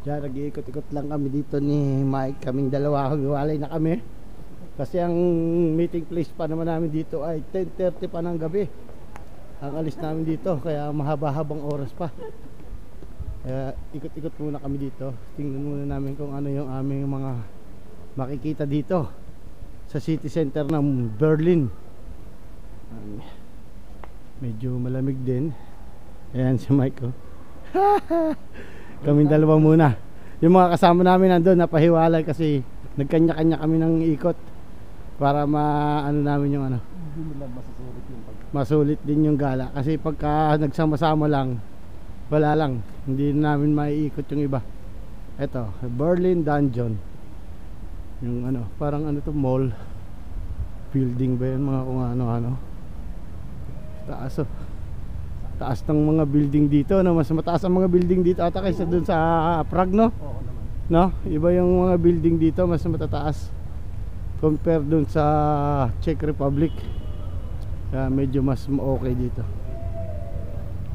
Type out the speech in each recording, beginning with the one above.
Diyan, nag-iikot-ikot lang kami dito ni Mike. Kaming dalawa, hiwalay na kami. Kasi ang meeting place pa naman namin dito ay 10:30 pa ng gabi. Ang alis namin dito, kaya mahaba-habang oras pa. Kaya ikot-ikot muna kami dito. Tingnan muna namin kung ano yung aming mga makikita dito sa city center ng Berlin. Medyo malamig din. Ayan si Mike, oh. Kaming dalawa muna. Yung mga kasama namin nandun napahiwalay kasi nagkanya-kanya kami ng ikot para maano namin yung ano. Hindi nila masusulit yung Masulit din yung gala kasi pagka nagsama-sama lang, wala lang, hindi namin maiikot yung iba. Eto, Berlin Dungeon. Yung ano, parang ano to, mall building ba yun, mga kung ano-ano. Taas, oh. Taas ng mga building dito, no? Mas mataas ang mga building dito ata kaysa dun sa Prague, no? Oo naman. No? Iba yung mga building dito, mas matataas compare dun sa Czech Republic. Kaya medyo mas okay dito.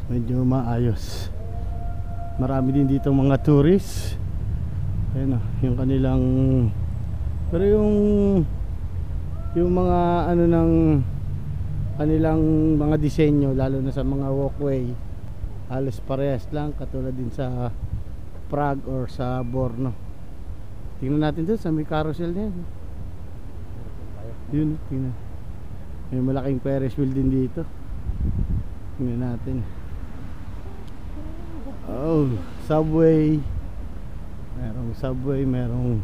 Medyo maayos. Marami din dito mga tourists. Ayun, yung kanilang, pero yung mga ano ng kanilang mga disenyo, lalo na sa mga walkway, halos parehas lang katulad din sa Prague or sa Brno. Tingnan natin doon sa may carousel na yan. Yun, tingnan. May malaking Ferris wheel din dito. Tingnan natin. Oh, subway. Merong subway, merong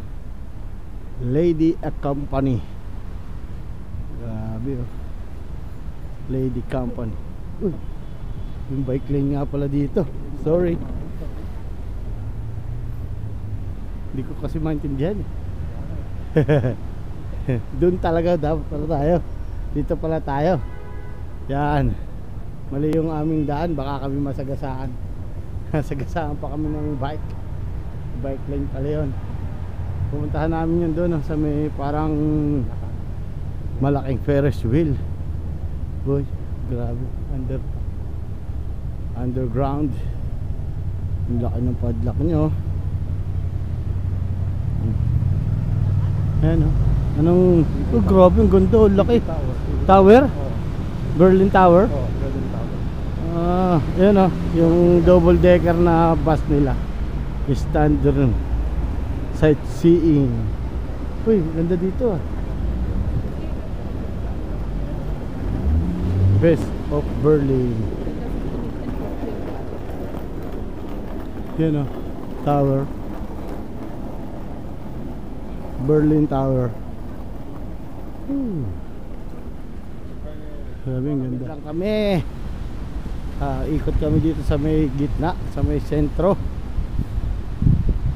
lady company. Grabe, oh. Lady company. Uy, yung bike lane nga pala dito. Sorry, hindi ko kasi maintindihan. Doon talaga dapat pala tayo. Dito pala tayo. Yan. Mali yung aming daan, baka kami masagasaan. Sagasaan pa kami ng bike. Bike lane pala yun. Pumuntahan namin yun doon, sa may parang malaking Ferris wheel. Boy, grabe. Underground. Ang laki ng padlock nyo. Ayan, oh. Anong, oh, grabe, ang ganda, ang laki. Tower? Berlin Tower? Oo, Berlin Tower. Ayan, oh, yung double decker na bus nila. Standard sightseeing. Uy, ganda dito, ah. Best of Berlin. Yan, oh, tower. Berlin Tower. Sabi, ganda lang kami. Ikot kami dito sa may gitna, sa may sentro.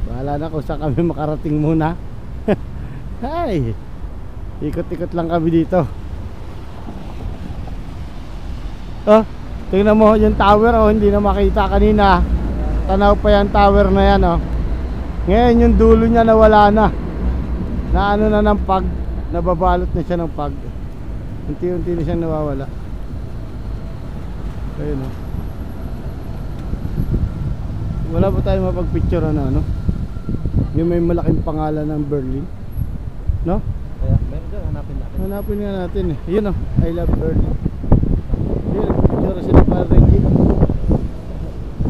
Bahala na kung saan kami makarating muna. Hay, ikot-ikot lang kami dito. Oh, tingnan mo yung tower, oh, hindi na makita kanina. Tanaw pa yung tower na yan, oh. Ngayon yung dulo niya nawala na. Na ano na ng pag, nababalot na siya ng pag. Unti-unti na siyang nawawala. Ayun, oh. Wala ba tayo mapagpicture ano? Yung may malaking pangalan ng Berlin, no? Kaya meron dyan, hanapin natin. Hanapin nga natin, eh. Yun, oh, I love Berlin. Yun, picture sila para Reggie.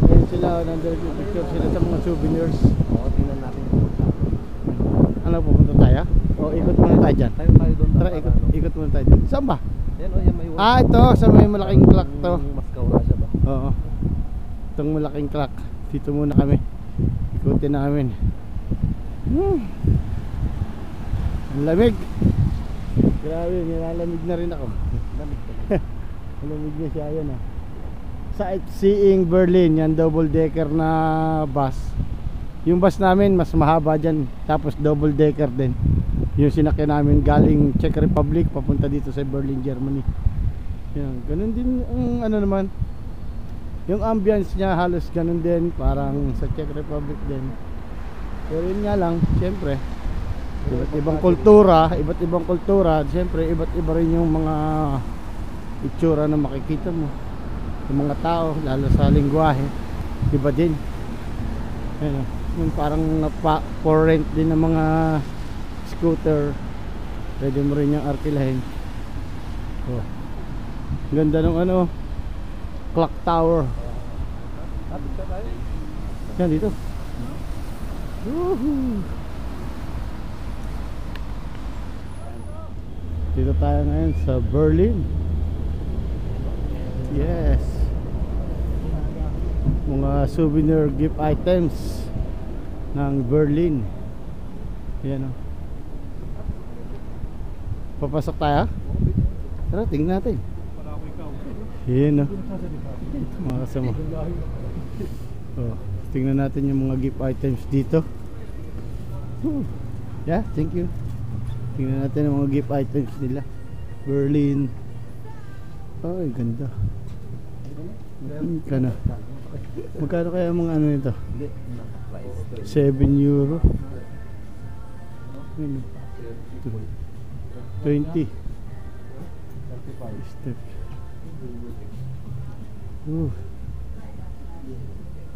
Ayun sila, picture sila sa mga souvenirs. Oo, tingnan natin. Ano, pupunta tayo? O, ikot muna tayo dyan. Tayo doon. Tara, ikot muna tayo dyan. Saan ba? Yan, o, yan may Ito, sa may malaking clock to. Moscow Russia ba? Oo. Itong malaking clock. Dito muna kami. Ikutin namin. Ang lamig. Grabe, nilalamig na rin ako. Lamig pa. Malamig na siya, yan, ah. Sightseeing Berlin, yan double decker na bus. Yung bus namin mas mahaba dyan, tapos double decker din. Yung sinakyan namin galing Czech Republic papunta dito sa Berlin, Germany. Yan, ganun din ang ano naman. Yung ambience niya halos ganun din, parang sa Czech Republic din. Pero yun nga lang, siyempre iba't ibang kultura, siyempre iba't iba rin yung mga itsura na makikita mo. Yung mga tao, lalo sa lingwahe, iba din. Ayan, oh. Yung parang for rent din ng mga scooter. Pwede mo rin yung arkilahin. Oh. Ganda ng ano, clock tower. Tapos ka tayo. Yan dito. Woohoo! Dito tayo ngayon sa Berlin. Yes. Mga souvenir gift items ng Berlin. Yan o. Papasok tayo? Tara, tingnan natin. Yan o. Mga kasama. Oh, tingnan natin yung mga gift items dito. Yeah, thank you. Tingnan natin ang mga gift items nila. Berlin. Ay, ganda. Magkano kaya mga ano nito? 7 euro. 20 step.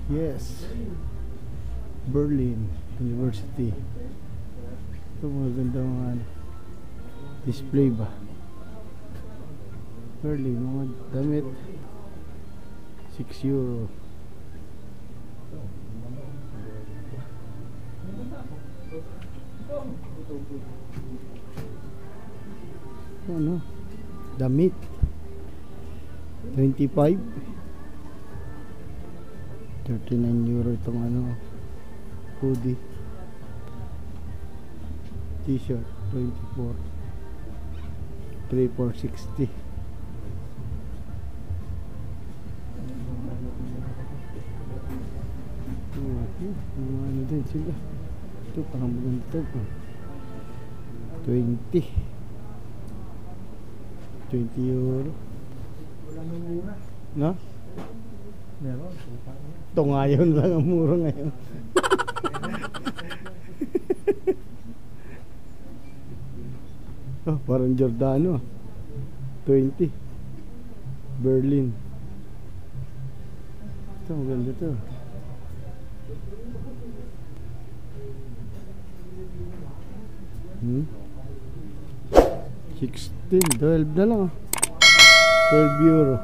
Yes, Berlin University. Ito mga ganda mga ano, display ba? Berlin, mga damit. 6 euro. Ano? Damit 25, 39 euro itong ano, hoodie. T-shirt 24, 3,460. Ano din sila. Ito parang maganda ito. 20 euro. Wala nang mura. No? Meron. Ito ngayon lang ang mura ngayon. Oh, parang Giordano. 20. Berlin. Ito maganda ito. Hmm? 16, 12 na lang. 12 euro.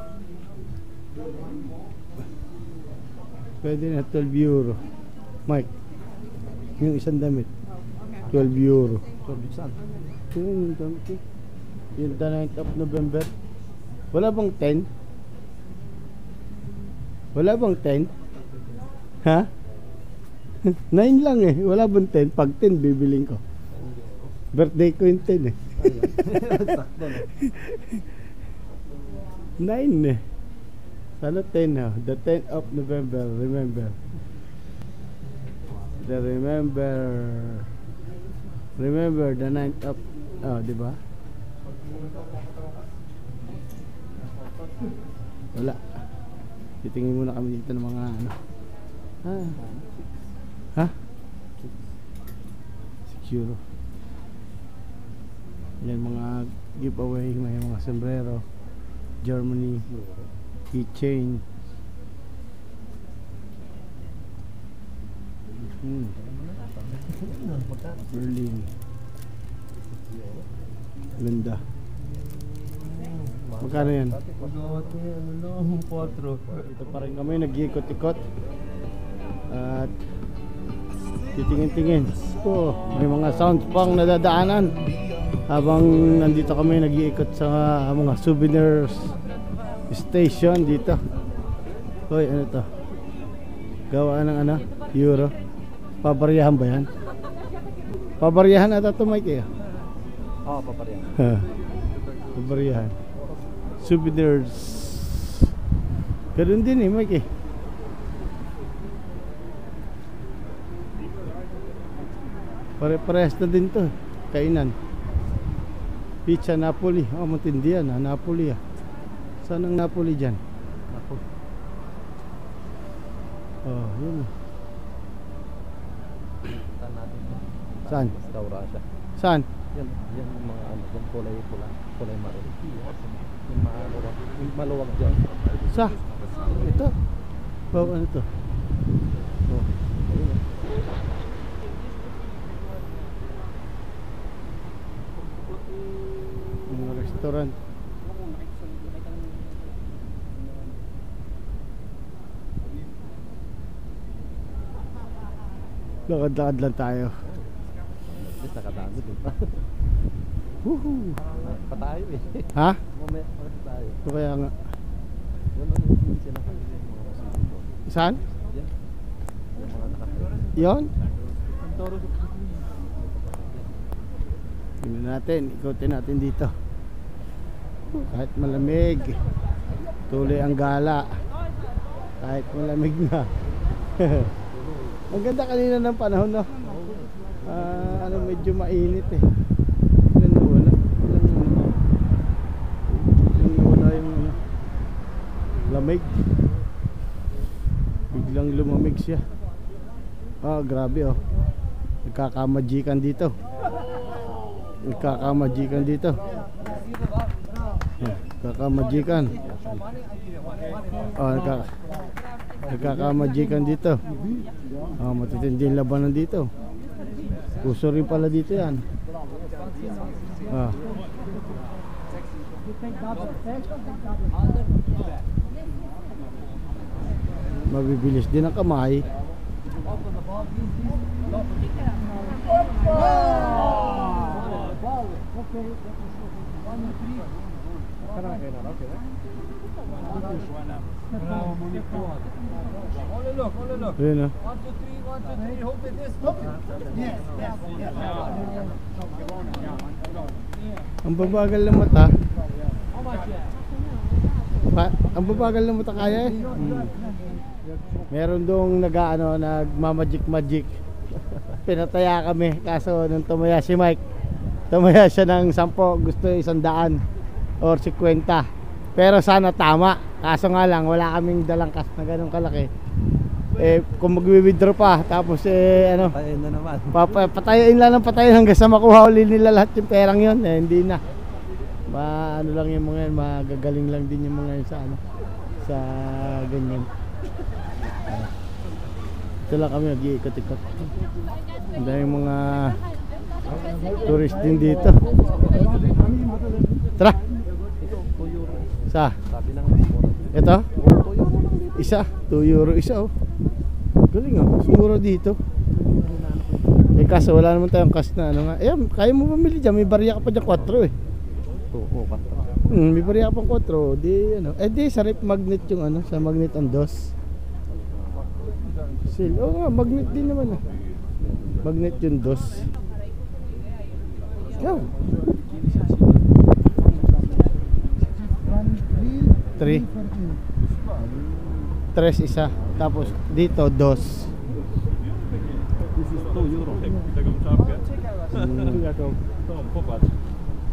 Pwede na 12 euro. Mike, yung isang damit 12 euro. Sorbisan. Yung damit, yung the 9th of November. Wala bang 10? Wala bang 10? Ha? 9 lang eh. Wala bang 10? Pag 10 bibiling ko. Birthday ko yung 10 eh. Sakto na. 9 eh. Sana 10 ha. The 10th of November. Remember. Remember the 9th of... Oh, di ba? Wala. Titingin muna kami dito ng mga ano. Ha? 6 euro. Yan mga giveaway, may mga sombrero, Germany, keychain. Berlin. Ganda. Magkano yan? Ito pa rin kami, nag-iikot-ikot at titingin-tingin. Oh, may mga sounds pang nadadaanan habang nandito kami nag-iikot sa mga souvenirs station dito. Hoy, ano to? Gawa ng ano? Euro. Pabaryahan ba yan? Pabaryahan ata ito, Mike eh. Oo, paparyan. Pabaryahan. Souvenirs. Ganun din eh, Mike eh. Pare-parehas na din to. Kainan. Pizza Napoli. Oh, matindi yan ha. Napoli ah. Saan ang Napoli dyan? Ako. Oh, yun. Saan natin? Saan? Restaurasya. Saan? Yan yung mga ano, yung kulay pula, kulay maroon. Yung maluwag, yung maluwag dyan. Sa? Ito. Oh, ano to? Oh. Ayun. Lakad-lakad lang tayo. At least nakadami din pa. Woohoo! Pa tayo eh. Ha? Mamaya pa tayo. So kaya nga. Yan ang yung sinakali yung mga masusunod. Saan? Yan. Yung mga nakapira. Yon? Ang toro sa Tingnan natin, ikutin natin dito. Kahit malamig, tuloy ang gala. Kahit malamig na. Ang ganda kanina ng panahon, no? Medyo mainit eh. Biglang nawala yung lamig. Biglang lumamig siya. Grabe oh. Nagkakamajikan dito. Nagkakamajikan dito. Nagkakamajikan. Nagkakamajikan dito. Matitindi yung labanan dito. Puso rin pala dito yan. Mabibilis din ang kamay. Ayun oh. Ang babagal ng mata. Ang babagal ng mata kaya eh. Meron dong nagmamagic-magic. Pinataya kami kaso nung tumaya si Mike, tumaya siya ng 10, gusto 100 or 50. Pero sana tama. Kaso nga lang wala kaming dalang cash na ganun kalaki. Kung mag-withdraw pa tapos patayin na naman. Patayin lang ng patayin hanggang sa makuha uli nila lahat yung perang yun. Hindi na. Ano lang yung mga yan, magagaling lang din yung mga yun sa ganyan. Ito lang kami nag-iikot-ikot. Ang daming mga tourist din dito. Tara. Ito, 2 euro. Sa? Sabi lang mas mura. Ito? 2 euro lang dito. Isa? 2 euro isa oh. Galing oh, sumura dito. Kaso wala naman tayong cash na nga. Kaya mo bumili dyan, may barya ka pa dyan 4 eh. Oo, 4. May barya ka pang 4. Di sa rep magnet yung sa magnet ang dos. Nga, magnet din naman magnet yung dos. Ikaw 3 isa. Tapos dito dos. This is 2 euro.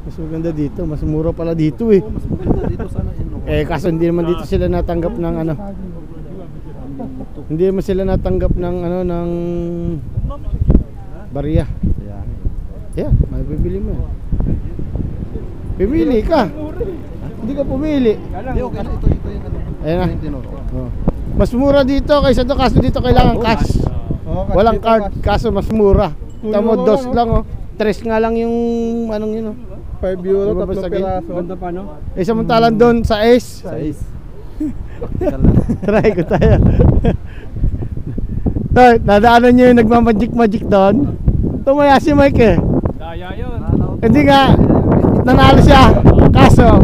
Mas maganda dito, mas mura pala dito eh. Mas maganda dito sana Kaso hindi naman dito sila natanggap ng hindi naman sila natanggap ng ng barya. May bibili mo. Pumili ka. Hindi ka pumili. Ito yung Ayan na. 19 euro. Mas mura dito kaysa doon, kaso dito kailangan cash. Walang card, kaso mas mura. Tamo dos lang oh. 3 nga lang yung yun oh. 5 euro, Diba, 3 sa piraso. Ganda pa, no? Samantalang doon sa Ace. Sa is. Practical na. Try ko tayo. Nadaanan nyo yung nagmamagic-magic doon. Tumaya si Mike eh. Daya yun. Hindi nga, nanalo siya. Kaso,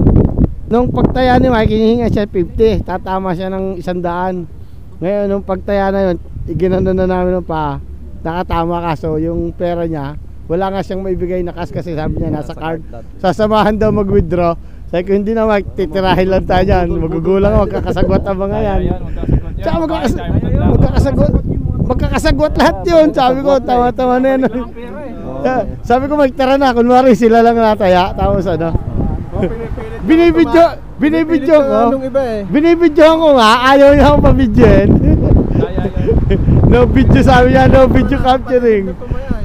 nung pagtaya ni Mike, hinihinga siya 50. Tatama siya ng 100. Ngayon, nung pagtaya na yun, iginano na namin ng pa. Nakatama kaso, yung pera niya, wala nga siyang maibigay na cash kasi sabi niya nasa card. Sasamahan daw mag-withdraw. Sabi ko, hindi na Mike, titirahin lang tayo dyan. Magugulang ako, magkakasagwat ang mga yan. Tsaka magkakasagwat lahat yun. Sabi ko, tawa-tawa na yan. Sabi ko, Mike, tara na. Kunwari sila lang nataya. Tapos binibidyo ko. Binibidyo ko nga, ayaw niya akong pabidyoin. No video, sabi niya, no video capturing.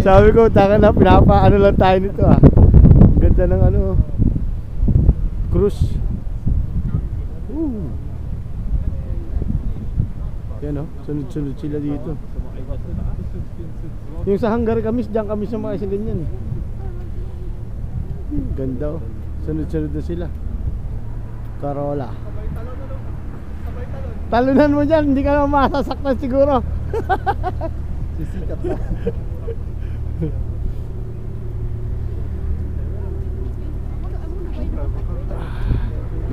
Sabi ko, taka na, pinapaano lang tayo nito Ganda ng cruise. Yan sunod-sunod sila dito. Yung sa Hungary kamis, diyan kami sa mga ganyan Ganda sunod-sunod na sila. Carola. Talunan mo dyan, hindi ka naman masasaktan siguro. Sisikat na.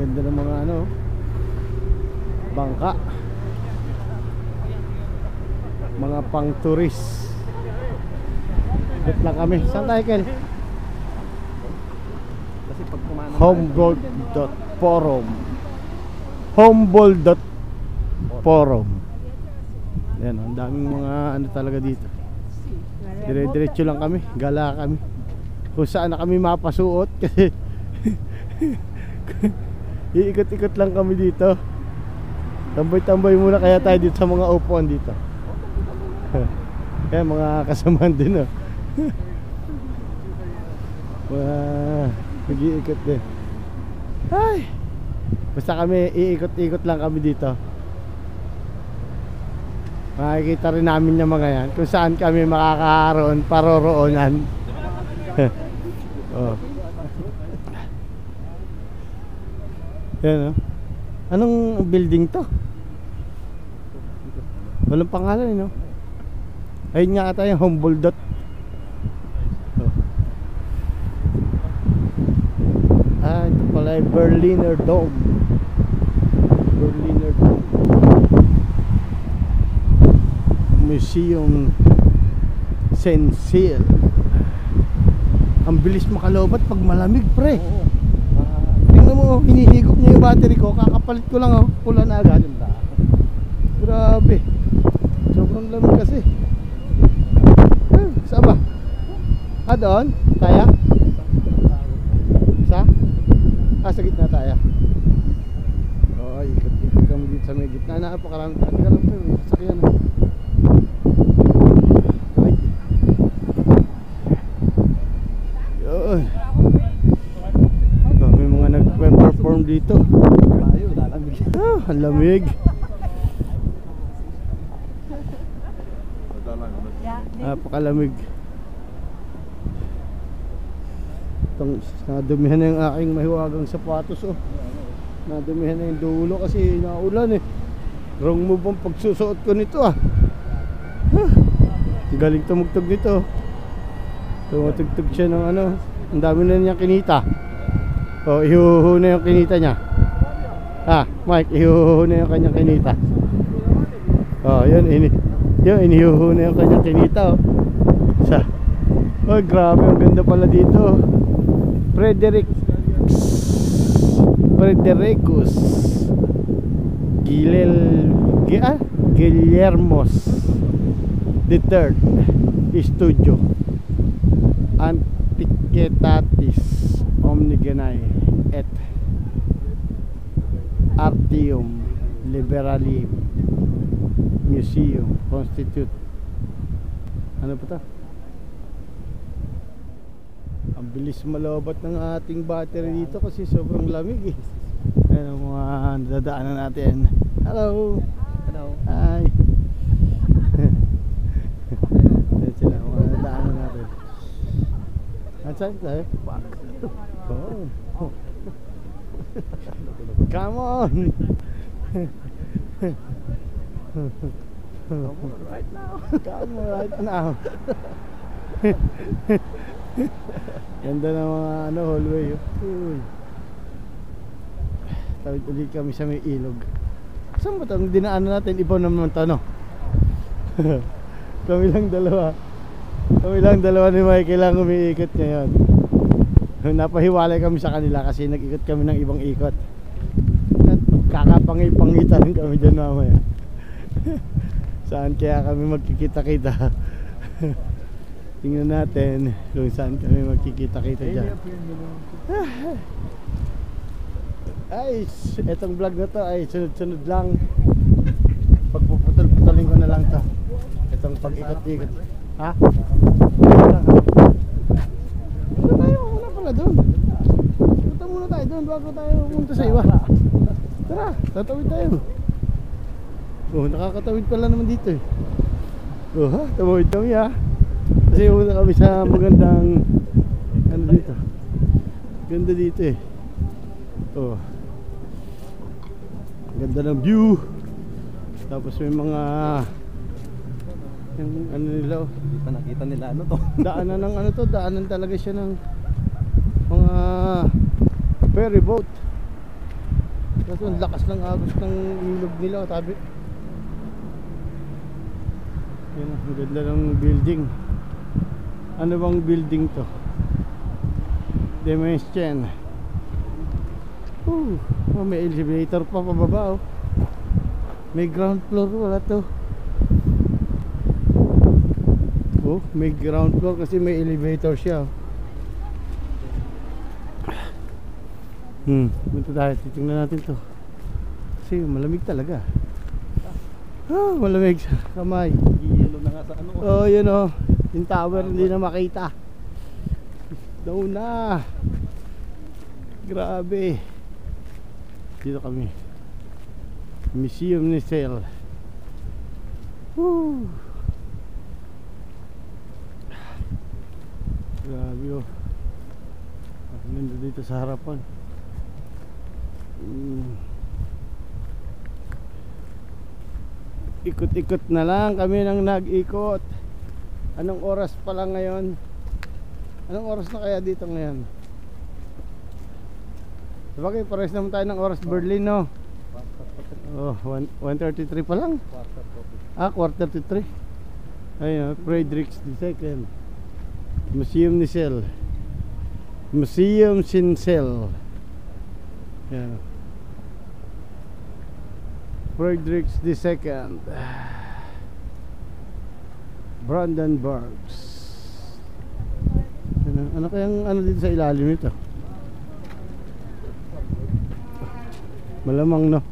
Ganda ng mga ano, bangka, mga pang tourist. Dito lang kami. Saan tayo, Kel? Kasi pag kumanan Humboldt.forum. Humboldt.forum. Yan, ang daming mga ano talaga dito. Dire-diretso lang kami, gala kami. Kung saan na kami mapasuot kasi iikot-ikot lang kami dito. Tambay-tambay muna kaya tayo dito sa mga upuan dito. Kaya mga kasamahan din, oh. Mga nag-iikot din. Ay, basta kami iikot-ikot lang kami dito. Makikita rin namin yung mga yan kung saan kami makakaroon, paroroonan. Oh. Yan, oh. Anong building to? Walang pangalan, no? Ayun nga ata yung Humboldt. Oh. Ah, ito pala yung Berliner Dome. Berliner Dome Museum Sensil. Ang bilis makalobat pag malamig, pre. Oo. Tingnan mo, hinihigop niya yung battery ko. Kakapalit ko lang, oh. Pula na agad. Grabe. Sobrang lamig kasi. Saan ba? Ah, doon? Kaya? Sa? Ah, sa gitna tayo. Oo, ikot-ikot kami dito sa may gitna. Napakaraming tayo. Teka lang, pero may sasakyan, oh. Ay. Yun. Oh, may mga nag-perform dito. Tayo, lalamig. Ah, ang lamig. Napakalamig. Itong nadumihan na yung aking mahiwagang sapatos, oh. Nadumihan na yung dulo kasi naulan, eh. Wrong move ang pagsusuot ko nito, ah. Galing tumugtog nito. Tumutugtog siya ng ano. Ang dami na niyang kinita. Oh, ihuhu na yung kinita niya. Ah, Mike, ihuhu na yung kanyang kinita. Oh, yun, inihuhu na yung kanyang kinita, oh. Oh, grabe, ang ganda pala dito. Fredericus Guillermos III Studio Antiquitatis Omnigenae et Artium Liberali Museum Constitute. Ano pa to? Ang bilis malobat ng ating battery dito kasi sobrang lamig, eh. Ayan ang mga nadadaanan natin. Hello! Hello. Hi! Ayan sila ang mga nadadaanan natin. Saan tayo? Oh. Come on! Right now. Come on right now! Ganda ng mga ano, hallway, oh. Uy. Tawid ulit kami sa may ilog. Saan ba itong dinaanan natin? Iba naman ito, no? Kami lang dalawa ni Michael lang umiikot ngayon. Napahiwalay kami sa kanila kasi nag-ikot kami ng ibang ikot. Kakapangit-pangitan kami dyan mamaya. Saan kaya kami magkikita-kita? Tingnan natin kung saan kami magkikita-kita dyan. Ay, etong vlog na to ay sunod-sunod lang. Pagpuputol-putulin ko na lang to. Itong pag-ikot-ikot. Ha? Punta tayo, wala pala doon. Punta muna tayo doon bago tayo pumunta sa iba. Tara, tatawid tayo. Oh, nakakatawid pala naman dito, eh. Oh, ha, tawid kami, ha. Kasi una kami sa magandang ano dito. Ganda dito, eh. Oh. Ganda ng view. Tapos may mga yung ano Hello. Hindi pa nakita nila ano to. Daanan ng ano to, daanan talaga siya ng mga ferry boat. Kasi ang lakas ng agos ng ilog nila, tabi. Yan, ang ganda ng building. Ano bang building to? Dimension. Oh, may elevator pa pababa oh. May ground floor, wala to. Oh, may ground floor kasi may elevator siya. Punta tayo, titingnan natin to. Kasi malamig talaga. Ah, malamig sa kamay. Yelo na nga sa ano. Oh, yun oh. Yung tower hindi na makita. Doon na. Grabe. Dito kami. Museum ni Sel. Woo. Grabe oh. Ang ganda dito sa harapan. Ikot-ikot na lang kami nang nag-ikot. Anong oras pa lang ngayon? Anong oras na kaya dito ngayon? Sabagay, pares naman tayo ng oras Berlin, no? Oh, 1:33 pa lang. Quarter to 3. Ayun, Friedrich II. Museum ni Sel. Museum Sinsel. Yan. Friedrich II. Brandenburgs. Ano kayang ano dito sa ilalim nito? Malamang no.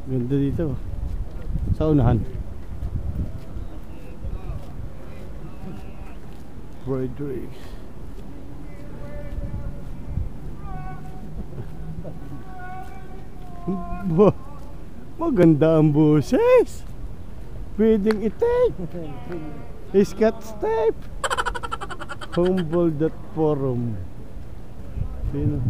Ganda dito. Sa unahan. Friedrich. Maganda ang buses. Pwedeng i-tape. Iskat tape. Humboldt.forum. Sino?